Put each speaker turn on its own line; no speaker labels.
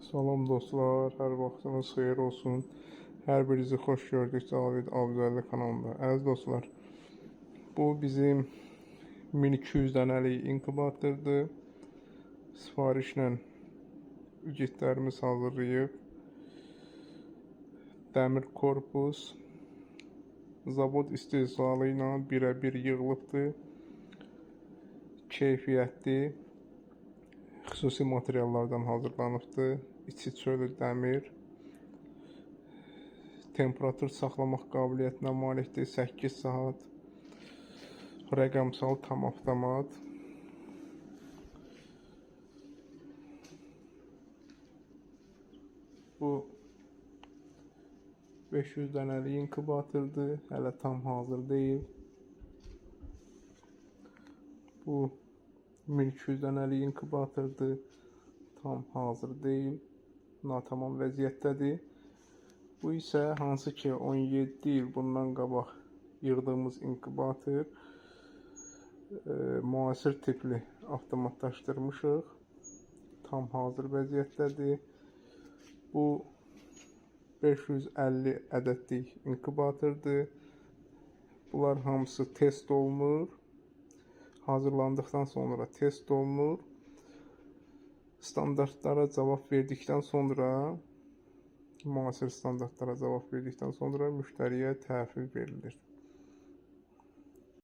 Salam dostlar, hər vaxtınız xeyir olsun. Hər birinizi xoş gördük Cavid Abdülli kanalında. Əziz dostlar, bu bizim 1200 dənəlik inkubatordur. Sifarişlə ücretlərimiz hazırlayıb. Dəmir korpus, zavod istehsalı ilə birə-bir yığılıbdır. Keyfiyyətli, xüsusi materiallardan hazırlanıbdır. İçi çölü dəmir. Temperatur saxlamaq qabiliyyətinə malikdir. 8 saat. Rəqəmsal tam avtomat. Bu 500 dənəlik inkubatordur. Hələ tam hazır deyil. Bu 1200 dənəlik inkubatordur. Tam hazır deyil. Natamam vəziyyətdədir. Bu isə hansı ki 17 il bundan qabaq yığdığımız inkubator, müasir tipli avtomatlaşdırmışıq. Tam hazır vəziyyətdədir. Bu 550 ədədlik inkubatordur. Bunlar hamısı test olunur. Hazırlandıktan sonra test olunur. Standartlara cavab verdikdən sonra, müasir standartlara cavab verdikdən sonra müştəriyə təhvil verilir.